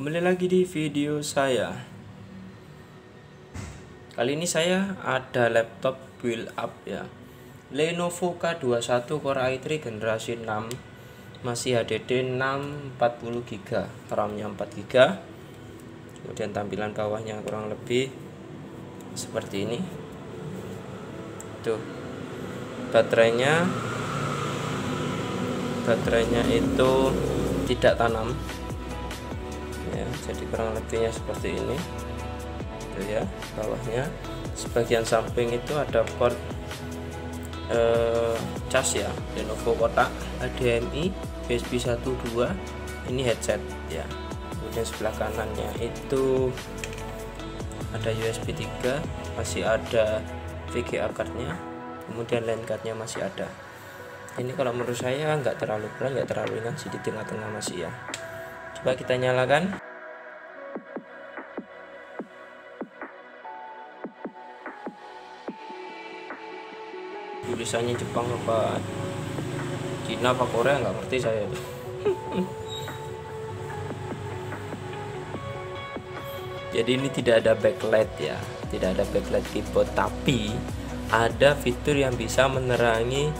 Kembali lagi di video saya. Kali ini saya ada laptop build up ya, Lenovo K21 Core i3 generasi 6, masih HDD 640GB, RAM-nya 4GB. Kemudian tampilan bawahnya kurang lebih seperti ini. Tuh, baterainya itu tidak tanam ya, jadi kurang lebihnya seperti ini tuh ya. Bawahnya sebagian samping itu ada port cas ya, Lenovo kotak, HDMI, USB 1.2, ini headset ya. Kemudian sebelah kanannya itu ada USB 3, masih ada VGA cardnya, kemudian LAN cardnya masih ada. Ini kalau menurut saya nggak terlalu berat, nggak terlalu ringan sih, di tengah-tengah masih ya. Coba kita nyalakan. Tulisannya Jepang apa Cina apa Korea nggak ngerti saya itu. Jadi ini tidak ada backlight ya, tidak ada backlight keyboard, tapi ada fitur yang bisa menerangi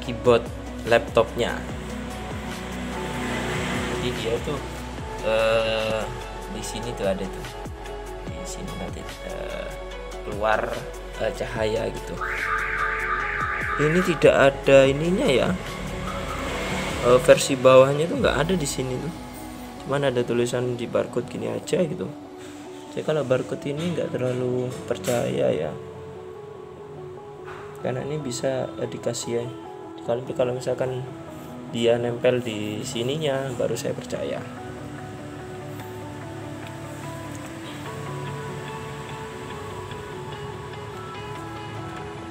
keyboard laptopnya. Jadi dia tuh di sini tuh ada tuh, di sini nanti keluar cahaya gitu. Ini tidak ada ininya ya, versi bawahnya tuh nggak ada di sini tuh, cuman ada tulisan di barcode gini aja gitu. Jadi kalau barcode ini nggak terlalu percaya ya, karena ini bisa dikasih ya. Kalau misalkan dia nempel di sininya baru saya percaya.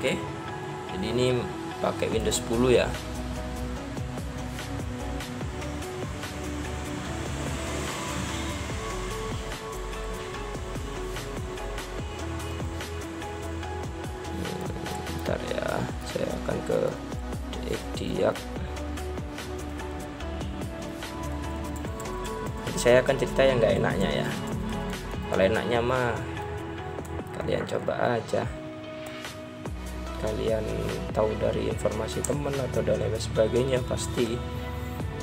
Oke, jadi ini pakai Windows 10 ya. Bentar ya, saya akan ke Diak. Saya akan cerita yang nggak enaknya ya. Kalau enaknya mah kalian coba aja, kalian tahu dari informasi teman atau dan lain sebagainya, pasti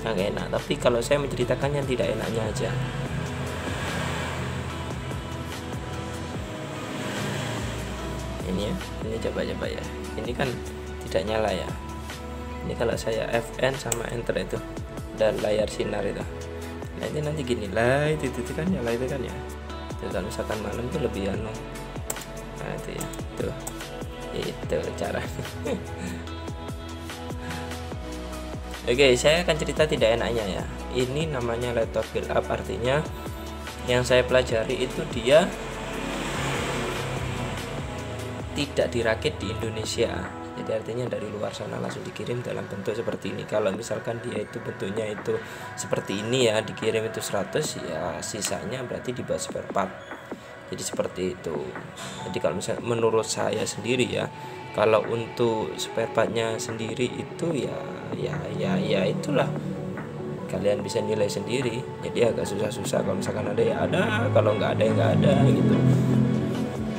yang enak. Tapi kalau saya menceritakan yang tidak enaknya aja. Ini ya, ini coba ya. Ini kan tidak nyala ya. Ini kalau saya FN sama enter itu dan layar sinar itu. Nah ini nanti gini lah, itu kan nyala itu kan ya. Tuh, kalau misalkan malam tuh lebih anu. Nah itu ya, tuh itu cara. Oke, saya akan cerita tidak enaknya ya. Ini namanya laptop build up, artinya yang saya pelajari itu dia tidak dirakit di Indonesia. Jadi artinya dari luar sana langsung dikirim dalam bentuk seperti ini. Kalau misalkan dia itu bentuknya itu seperti ini ya, dikirim itu 100 ya, sisanya berarti dibawa spare part. Jadi seperti itu. Jadi kalau misalnya menurut saya sendiri ya, kalau untuk spare partnya sendiri itu ya itulah, kalian bisa nilai sendiri. Jadi agak susah-susah, kalau misalkan ada ya ada, kalau nggak ada ya nggak ada gitu.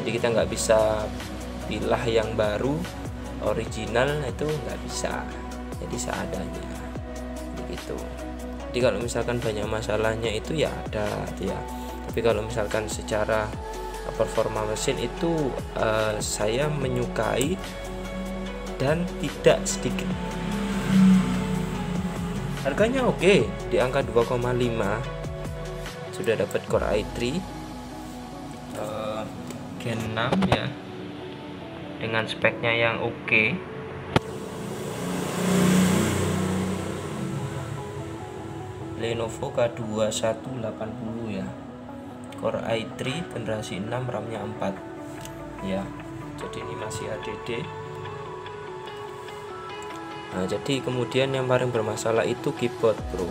Jadi kita nggak bisa pilah yang baru original, itu nggak bisa. Jadi seadanya begitu. Jadi kalau misalkan banyak masalahnya itu ya ada ya. Tapi kalau misalkan secara performa mesin itu saya menyukai dan tidak sedikit. Harganya oke, di angka 2,5. Sudah dapat Core i3 Gen 6 ya, dengan speknya yang oke. Lenovo K2180 ya, Core i3 generasi 6, RAM-nya 4 ya. Jadi ini masih HDD. Nah, jadi kemudian yang paling bermasalah itu keyboard, bro.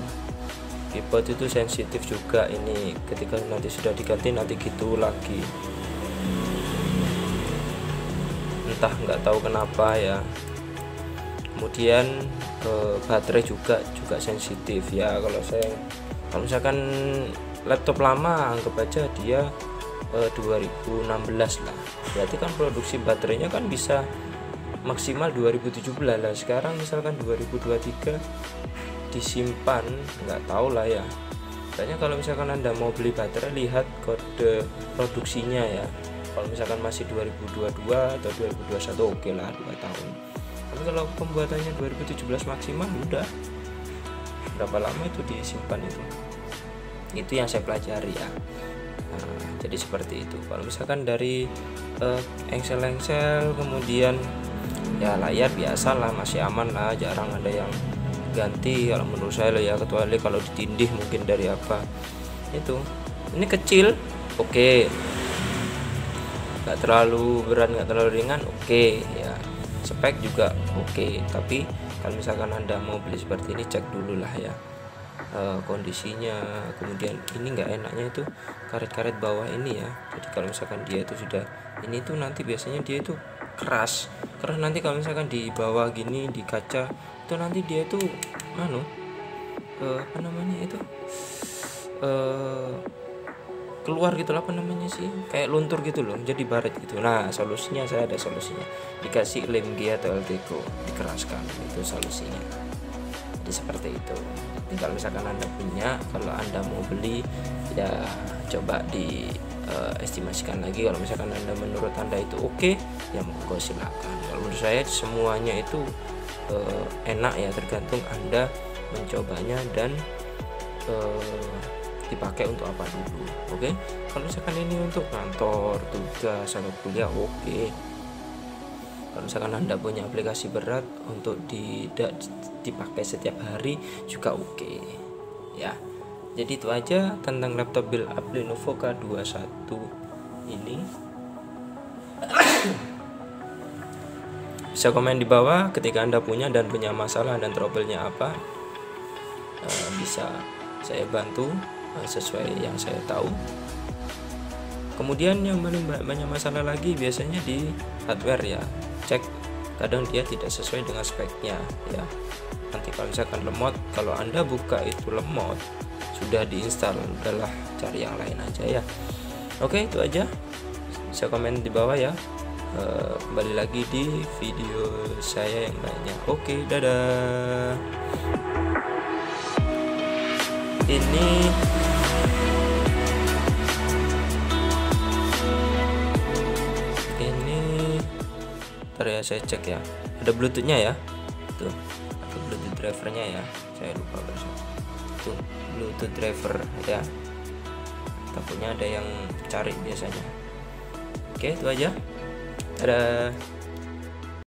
Keyboard itu sensitif juga ini, ketika nanti sudah diganti nanti gitu lagi. Entah nggak tahu kenapa ya. Kemudian baterai juga sensitif ya. Kalau misalkan laptop lama anggap aja dia 2016 lah, berarti kan produksi baterainya kan bisa maksimal 2017 lah. Sekarang misalkan 2023 disimpan, nggak tahu lah ya. Makanya kalau misalkan Anda mau beli baterai, lihat kode produksinya ya. Kalau misalkan masih 2022 atau 2021 oke lah 2 tahun. Tapi kalau pembuatannya 2017 maksimal, udah berapa lama itu disimpan itu yang saya pelajari ya. Nah, jadi seperti itu. Kalau misalkan dari engsel kemudian ya layar biasa lah, masih aman lah, jarang ada yang ganti kalau menurut saya loh ya, kecuali kalau ditindih mungkin dari apa itu. Ini kecil oke, nggak terlalu berat, nggak terlalu ringan oke ya, spek juga oke. Tapi kalau misalkan Anda mau beli seperti ini, cek dulu lah ya kondisinya. Kemudian ini nggak enaknya itu karet-karet bawah ini ya. Jadi kalau misalkan dia itu sudah ini tuh nanti biasanya dia itu keras, karena nanti kalau misalkan di bawah gini di kaca itu nanti dia itu apa namanya itu keluar gitu lah, apa namanya sih, kayak luntur gitu loh, jadi baret gitu. Nah solusinya, saya ada solusinya, dikasih lem G atau LTECO, dikeraskan, itu solusinya. Jadi seperti itu. Jadi kalau misalkan Anda punya, kalau Anda mau beli ya coba di estimasikan lagi. Kalau misalkan menurut Anda itu oke, ya monggo silakan. Kalau menurut saya semuanya itu enak ya, tergantung Anda mencobanya dan dipakai untuk apa dulu. Oke, kalau misalkan ini untuk kantor, tugas, atau kuliah oke. Kalau misalkan Anda punya aplikasi berat untuk dipakai setiap hari juga oke ya. Jadi itu aja tentang laptop build up Lenovo K21 ini. Bisa komen di bawah ketika Anda punya dan punya masalah dan trouble-nya apa, bisa saya bantu sesuai yang saya tahu. Kemudian yang paling banyak masalah lagi biasanya di hardware ya, cek kadang dia tidak sesuai dengan speknya ya. Nanti kalau misalkan lemot, kalau Anda buka itu lemot sudah diinstal, udahlah cari yang lain aja ya. Oke, itu aja, bisa komen di bawah ya. Kembali lagi di video saya yang lainnya. Oke, dadah. Ini ntar ya, saya cek ya, ada bluetoothnya ya, tuh ada bluetooth drivernya ya, saya lupa tuh bluetooth driver ya, takutnya ada yang cari biasanya. Oke, itu aja, dadah.